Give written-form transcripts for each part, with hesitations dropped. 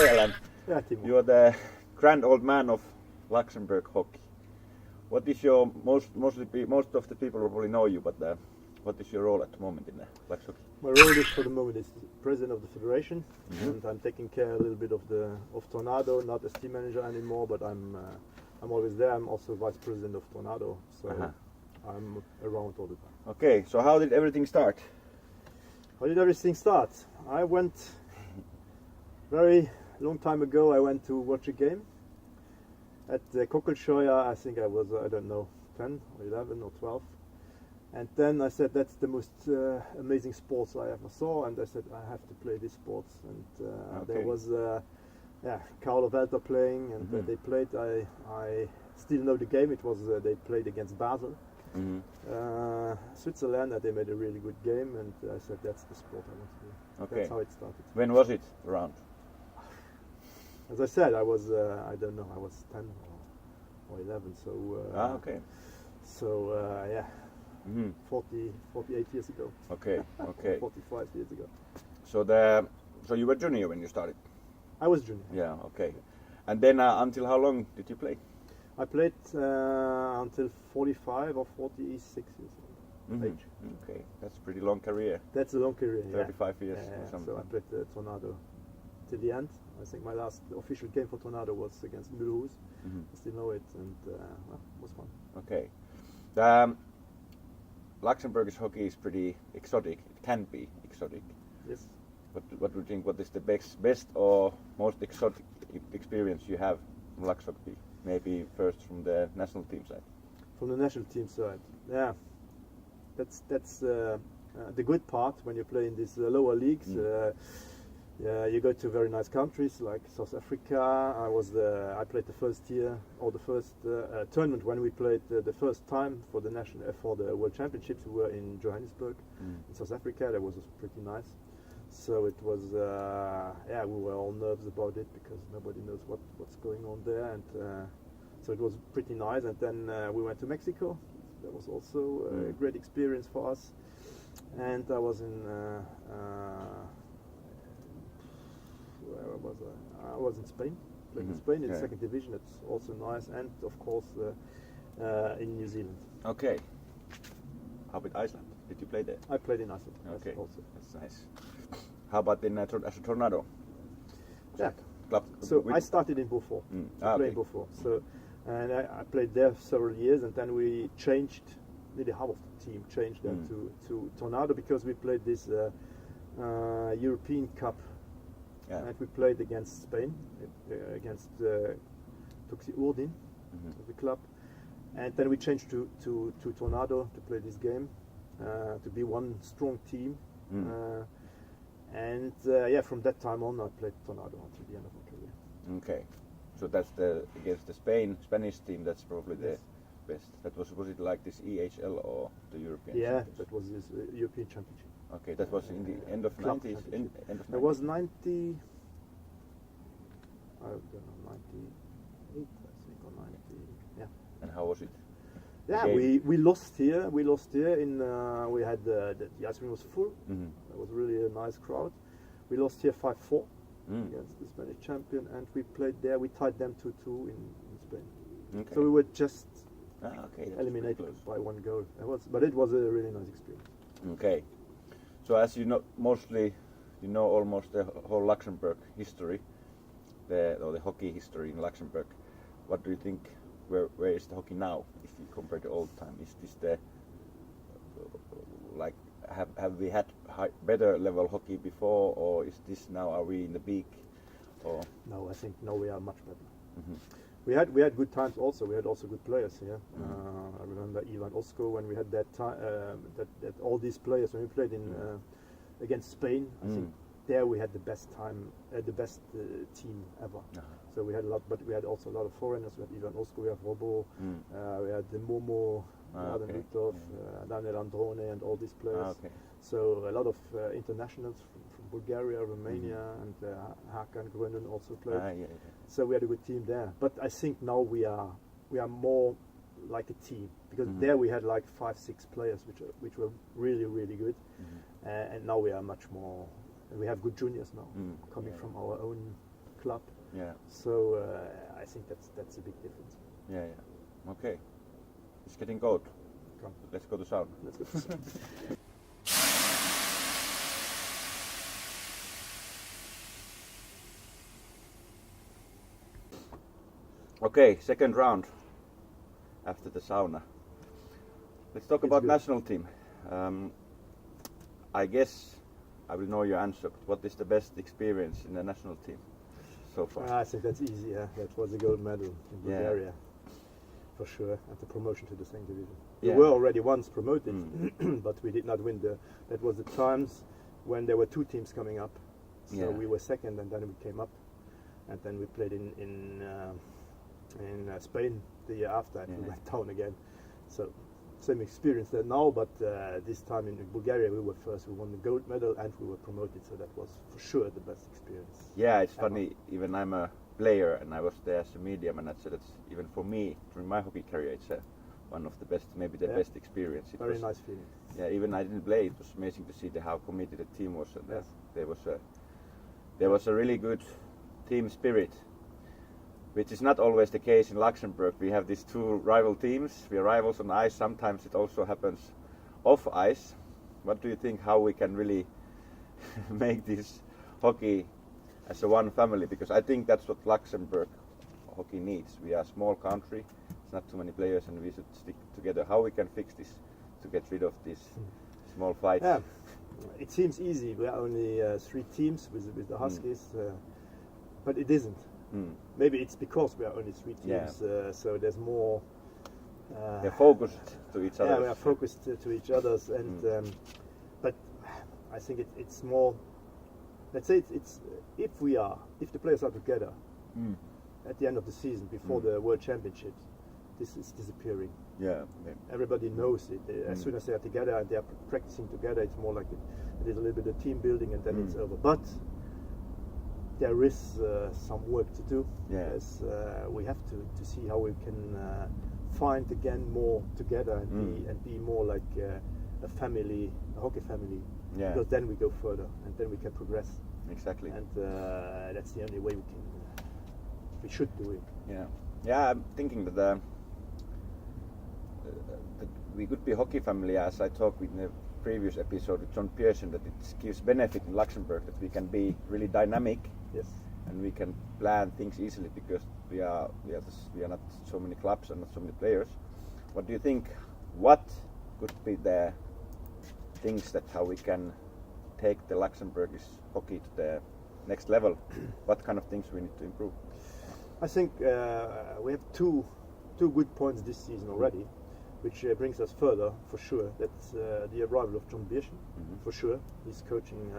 Okay, Alain. Yeah, Timo. You are the grand old man of Luxembourg hockey. What is your most of the people probably know you, but what is your role at the moment in the Lux hockey? My role is for the moment is president of the federation, and I'm taking care a little bit of Tornado, not as team manager anymore, but I'm always there. I'm also vice president of Tornado, so I'm around all the time. Okay, so how did everything start? How did everything start? I went very long time ago. I went to watch a game at the Kokelscheuer. I think I was, I don't know, 10 or 11 or 12. And then I said, that's the most amazing sports I ever saw. And I said, I have to play this sports. And there was, Carlo Welter playing, and they played. I still know the game. It was they played against Basel, Switzerland, and they made a really good game. And I said, that's the sport I want to do. Okay. That's how it started. When was it around? As I said, I was, I don't know, I was 10 or 11. So. Okay. So yeah. 48 years ago. Okay, okay. 45 years ago. So you were junior when you started? I was junior. Yeah, okay. And then until how long did you play? I played until 45 or 46 years old age. Okay, that's a pretty long career. That's a long career, 35 years or something. So I played Tornado till the end. I think my last official game for Tornado was against Mulhouse. I still know it, and well, it was fun. Okay. Luxembourgish hockey is pretty exotic. It can be exotic. Yes. What do you think? What is the best or most exotic experience you have from Lux hockey? Maybe first from the national team side. From the national team side, yeah. That's the good part when you play in these lower leagues. You go to very nice countries like South Africa. I played the first year or the first tournament when we played the first time for the for the World Championships. We were in Johannesburg, in South Africa. That was pretty nice. So it was, we were all nervous about it because nobody knows what's going on there, and so it was pretty nice. And then we went to Mexico. That was also a great experience for us. And I was in. Where was I? I was in Spain, playing in Spain in the second division. It's also nice, and of course in New Zealand. Okay. How about Iceland? Did you play there? I played in Iceland. Okay, also. that's nice. How about in as a Tornado? Yeah. Club? So I started in Beaufort. I played in Beaufort. So, and I played there several years, and then we changed. Nearly half of the team changed then to Tornado because we played this European Cup. Yeah. And we played against Spain, against Tuxi Urdin, the club. And then we changed to Tornado to play this game, to be one strong team. From that time on I played Tornado until the end of my career. Okay. So that's against the Spanish team, that's probably the best. Was it like this EHL or the European Championship? That was this European Championship. Okay, that was in the end of 90s. End of 90s. It was 90. I don't know, 98, I think, or 90. Yeah. And how was it? Yeah, we lost here. We lost here in. We had the ice rink was full. It was really a nice crowd. We lost here 5-4 against the Spanish champion, and we played there. We tied them 2-2 in Spain. Okay. So we were just eliminated by one goal. But it was a really nice experience. Okay. So as you know, mostly, you know almost the whole Luxembourg history, the hockey history in Luxembourg. What do you think? Where is the hockey now? If you compare to old time, is this have we had better level hockey before, or is this now? Are we in the peak? Or no, I think we are much better. We had good times also. We had also good players here. I remember Ivan Osko when we had that time. That all these players when we played in against Spain. I think there we had the best time, the best team ever. So we had a lot, but we had also a lot of foreigners. We had Ivan Osko, we had Robo, we had the Momo, Adam Lutov, Daniel Androne, and all these players. So a lot of internationals from Bulgaria, Romania, and Hakan Grönen also played. So we had a good team there. But I think now we are more like a team, because there we had like 5-6 players which were really, really good, and now we are much more. We have good juniors now coming from our own club. Yeah. So I think that's a big difference. Yeah. Okay. It's getting cold. Come. Let's go to sauna. Let's go to sauna. Okay, second round after the sauna. Let's talk about national team. I guess I will know your answer, but what is the best experience in the national team so far? I think that's easy. Yeah, that was a gold medal in Bulgaria, for sure, and the promotion to the second division. We were already once promoted, but we did not win. That was the times when there were two teams coming up. So we were second, and then we came up, and then we played in Spain the year after, and we went down again. So same experience there now, but this time in Bulgaria we were first. We won the gold medal and we were promoted, so that was for sure the best experience. Yeah, it's funny, even I'm a player and I was there as a media manager, that's even for me during my hockey career, it's one of the best, maybe the best experience. It Very was, nice feeling. Yeah, even I didn't play, it was amazing to see how committed the team was, and there was a really good team spirit, which is not always the case in Luxembourg. We have these two rival teams. We are rivals on ice. Sometimes it also happens off ice. What do you think, how we can really make this hockey as a one family? Because I think that's what Luxembourg hockey needs. We are a small country. It's not too many players, and we should stick together. How we can fix this to get rid of these small fights? Yeah, it seems easy. We are only 3 teams with the Huskies, but it isn't. Maybe it's because we are only 3 teams, so there's more. They're focused to each other. Yeah, we are focused to each other's, and but I think it's more. Let's say it's if the players are together at the end of the season before the World Championships, this is disappearing. Yeah. Everybody knows it. As soon as they are together and they are practicing together, it's more like it is a little bit of team building, and then it's over. But there is some work to do. Yes, we have to see how we can find again more together and be more like a family, a hockey family. Yeah. Because then we go further and then we can progress. Exactly. And that's the only way we should do it. Yeah. Yeah, I'm thinking that we could be a hockey family, as I talked in the previous episode with John Pearson, that it gives benefit in Luxembourg that we can be really dynamic. Yes. And we can plan things easily because we are not so many clubs and not so many players. What do you think? What could be the things that how we can take the Luxembourgish hockey to the next level? What kind of things we need to improve? I think we have two good points this season already, which brings us further for sure. That's the arrival of John Pearson, for sure. He's coaching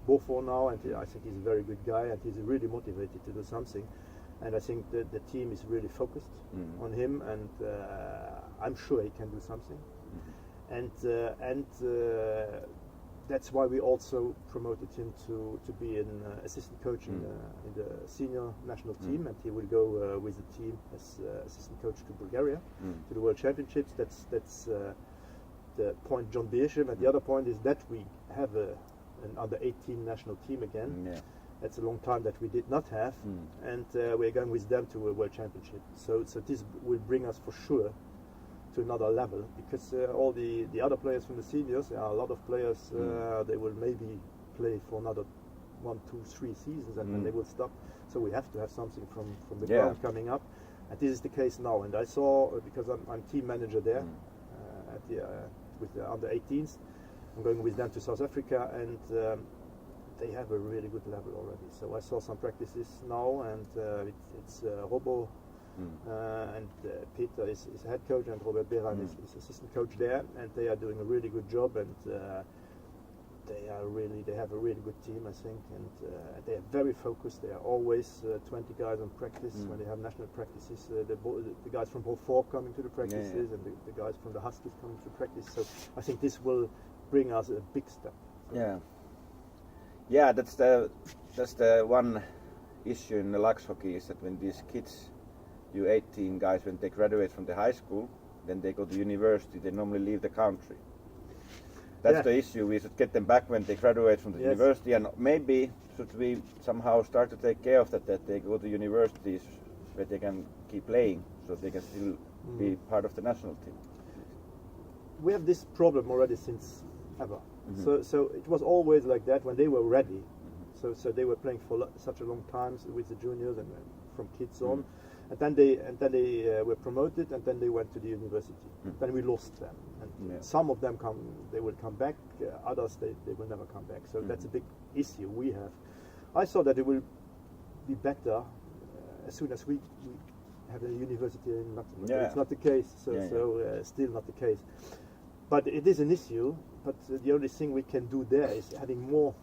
Beaufort now, and I think he's a very good guy, and he's really motivated to do something. And I think that the team is really focused on him, and I'm sure he can do something. And that's why we also promoted him to be an assistant coach in the senior national team, and he will go with the team as assistant coach to Bulgaria to the World Championships. That's the point, John Beersham. And the other point is that we have an under 18 national team again. Yeah. That's a long time that we did not have, and we're going with them to a World Championship. So this will bring us for sure to another level, because all the other players from the seniors, there are a lot of players, they will maybe play for another 1, 2, 3 seasons, and then they will stop. So we have to have something from the ground coming up, and this is the case now. And I saw, because I'm team manager there with the under 18s, I'm going with them to South Africa, and they have a really good level already. So I saw some practices now, and it's Robo and Peter is head coach, and Robert Beran is assistant coach there, and they are doing a really good job, and they have a really good team, I think, and they are very focused. They are always 20 guys on practice when they have national practices. The guys from Beaufort coming to the practices, and the guys from the Huskies coming to practice. So I think this will bring us a big step. Yeah, that's the one issue in the Lux hockey, is that when these kids, U18 guys, when they graduate from the high school, then they go to university, they normally leave the country. That's the issue. We should get them back when they graduate from the university, and maybe should we somehow start to take care of that they go to universities where they can keep playing, so they can still be part of the national team. We have this problem already since ever. So it was always like that when they were ready. So they were playing for such a long time with the juniors and from kids on, and then they were promoted, and then they went to the university. Then we lost them, and some of them they will come back. Others they will never come back. So that's a big issue we have. I saw that it will be better as soon as we have a university in Luxembourg. Yeah. It's not the case. Still not the case. But it is an issue. But the only thing we can do there is having more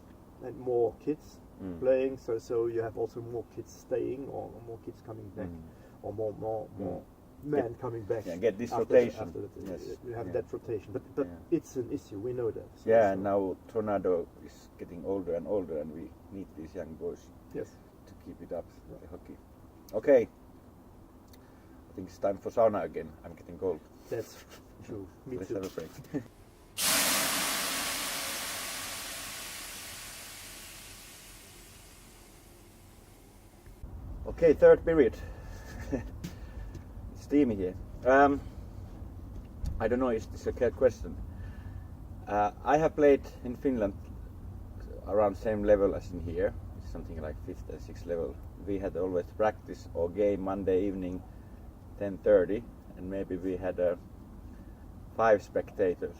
and more kids playing. So you have also more kids staying, or more kids coming back, or more men coming back. Yeah, get this after rotation. You have that rotation. But it's an issue. We know that. And now Tornado is getting older and older, and we need these young boys to keep it up, the hockey. Okay. I think it's time for sauna again. I'm getting cold. That's true. Me Let's too. have a break. Okay, third period. It's steamy here. I don't know if this is a question. I have played in Finland around same level as in here. It's something like 5th and 6th level. We had always practice or game Monday evening 10:30, and maybe we had 5 spectators.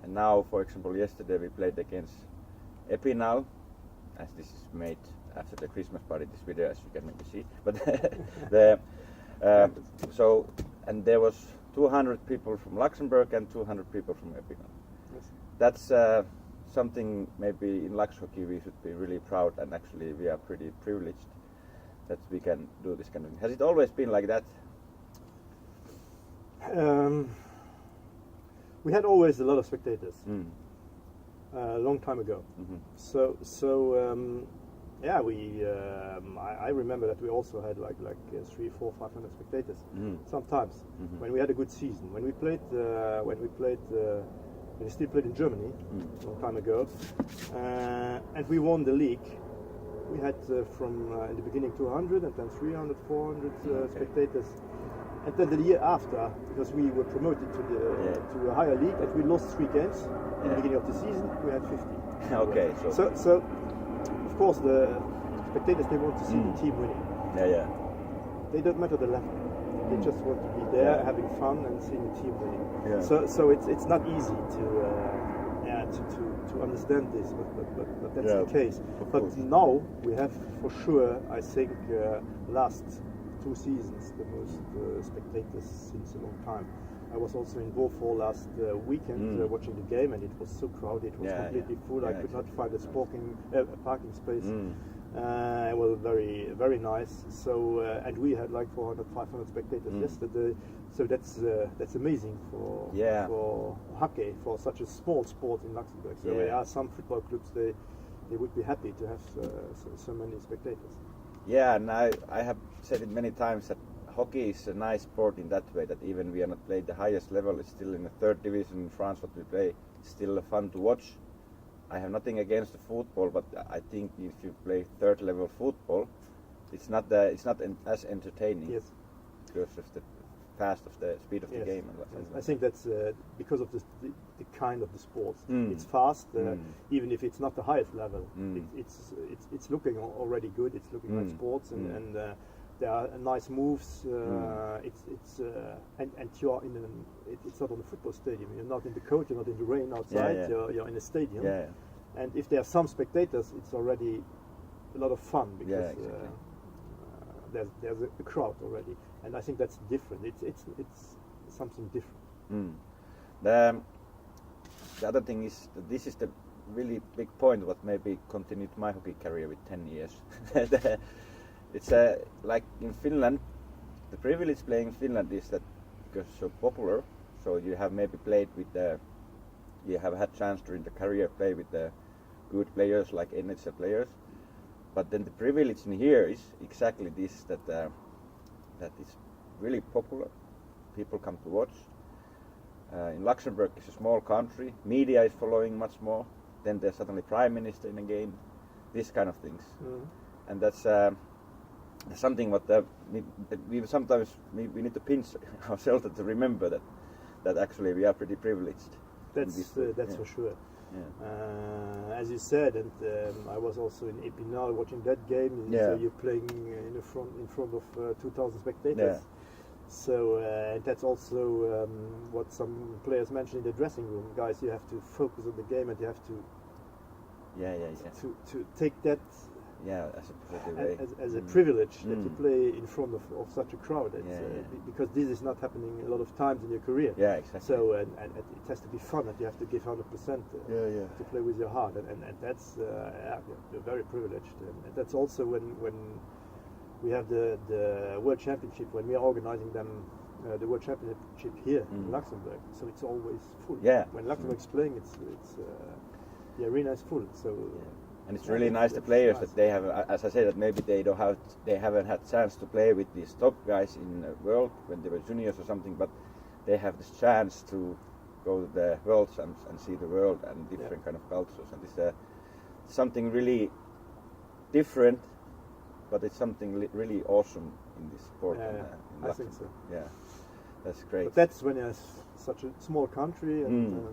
And now, for example, yesterday we played against Epinal, as this is made after the Christmas party, this video, as you can maybe see. But and there was 200 people from Luxembourg and 200 people from Epinal. Yes. That's something maybe in Lux hockey we should be really proud, and actually we are pretty privileged that we can do this kind of thing. Has it always been like that? We had always a lot of spectators. A long time ago. I remember that we also had like 300, 400, 500 spectators. Sometimes when we had a good season. When we still played in Germany a long time ago, and we won the league. We had from in the beginning 200, and then 300, 400 spectators. And then the year after, because we were promoted to a higher league, and we lost 3 games in the beginning of the season, we had 50. Okay, so of course the spectators, they want to see the team winning. They don't matter the level. They just want to be there, having fun and seeing the team winning. So it's not easy to understand this, but that's the case. But now we have for sure, I think, last 2 seasons the most spectators since a long time. I was also in Beaufort last weekend watching the game, and it was so crowded. It was completely full. I could not find a parking space. It was very, very nice. So and we had like 400, 500 spectators yesterday. So that's amazing for hockey, for such a small sport in Luxembourg. So there are some football clubs, they would be happy to have so many spectators. Yeah, and I have said it many times that hockey is a nice sport in that way, that even we are not played the highest level, it's still in the 3rd division in France what we play, it's still fun to watch. I have nothing against the football, but I think if you play 3rd level football, it's not as entertaining. Yes. Because of the fast of the speed of the game. I think that's because of the kind of the sport. It's fast, even if it's not the highest level. It's looking already good. It's looking like sports, and there are nice moves. And you're it's not on a football stadium. You're not in the cold. You're not in the rain outside. You're in a stadium. And if there are some spectators, it's already a lot of fun, because there's a crowd already. And I think that's different. It's something different. The other thing is that this is the really big point what maybe continued my hockey career with 10 years. It's like in Finland, the privilege playing in Finland is that because it's so popular, so you have maybe played with you have had chance during the career play with the good players like NHL players. But then the privilege in here is exactly this, that it's really popular. People come to watch, in Luxembourg, it's a small country. Media is following much more. Then there's suddenly prime minister in a game. These kind of things, and that's something what we sometimes we need to pinch ourselves to remember that actually we are pretty privileged. That's for sure. Yeah. As you said, and I was also in Épinal watching that game. Yeah. So you're playing in front of 2,000 spectators. Yeah. So and that's also what some players mentioned in the dressing room. Guys, you have to focus on the game, and you have to to take that as a positive way. as a privilege that you play in front of such a crowd. Because this is not happening a lot of times in your career. Yeah, exactly. So and it has to be fun, and you have to give 100% to play with your heart, and that's you're very privileged. And that's also when we have the World Championship, when we are organizing them. The World Championship here in Luxembourg, so it's always full. Yeah. When Luxembourg is playing, it's the arena is full. So and it's really nice the players that they have. As I said, that maybe they haven't had chance to play with these top guys in the world when they were juniors or something, but they have this chance to go to the worlds and see the world and different kind of cultures, and it's something really different, but it's something really awesome in this sport. I think so. Yeah, that's great. But that's when it's such a small country, and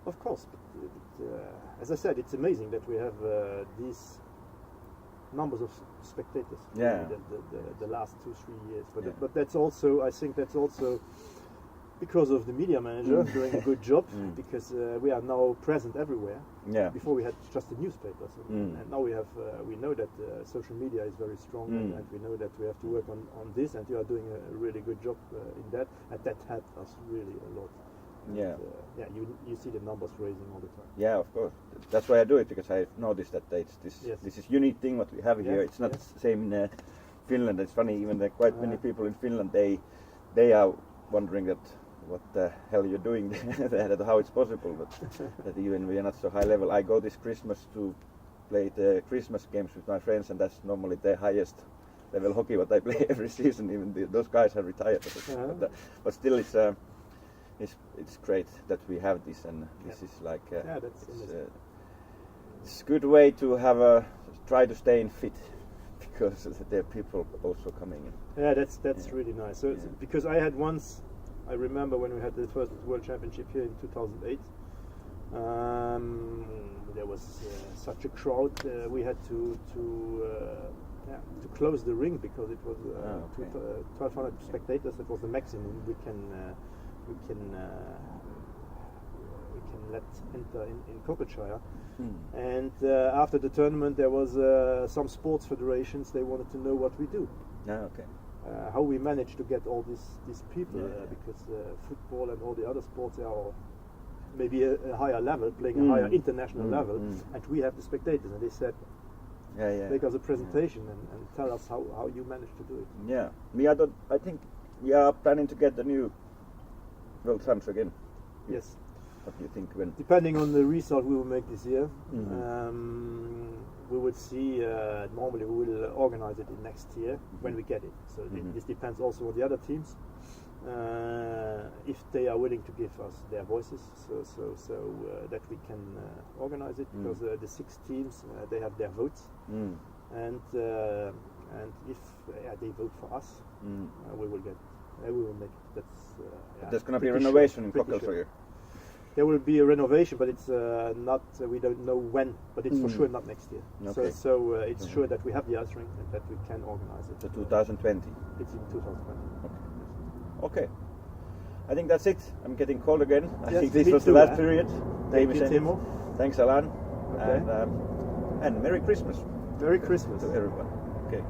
of course. As I said, it's amazing that we have these numbers of spectators. The last 2-3 years, but that's also, I think that's also because of the media manager doing a good job, because we are now present everywhere. Yeah. Before we had just the newspapers, and now we have we know that social media is very strong, and we know that we have to work on this, and you are doing a really good job in that, and that helped us really a lot. You see the numbers raising all the time. Yeah, of course. That's why I do it, because I've noticed that this is unique thing what we have here. It's not the same in Finland. It's funny, even quite many people in Finland they are wondering that what the hell you're doing there, that how it's possible, but that even we are not so high level. I go this Christmas to play the Christmas games with my friends, and that's normally the highest level hockey what I play every season. Even those guys have retired, but still it's great that we have this, and this is like it's a good way to have try to stay in fit, because there are people also coming in. Yeah, that's really nice. So because I had once, I remember when we had the first World Championship here in 2008. There was such a crowd. We had to close the ring because it was 1,200 spectators. That was the maximum we can let enter in Cockatshire. And after the tournament, there was some sports federations. They wanted to know what we do. How we managed to get all these people, because football and all the other sports are maybe a higher level, playing a higher international level, and we have the spectators. And they said, make us a presentation and tell us how you managed to do it. Yeah, I think we are planning to get the new World Champs again. Yes. What do you think? When? Depending on the result we will make this year, we will see. Normally, we will organize it in next year when we get it. So this depends also on the other teams, if they are willing to give us their voices, so that we can organize it. Because the 6 teams they have their votes, and if they vote for us, we will get. We will make it. There's going to be a renovation in Cockatshire. There will be a renovation, but it's not. We don't know when, but it's for sure not next year. Okay. So it's sure that we have the ice rink and that we can organize it. So 2020. It's in 2020. Okay. I think that's it. I'm getting cold again. I Yes, think this me was too, the last period. Thank you, Timo. Thanks, Alain. Okay. And Merry Christmas. Merry Christmas to everyone. Okay.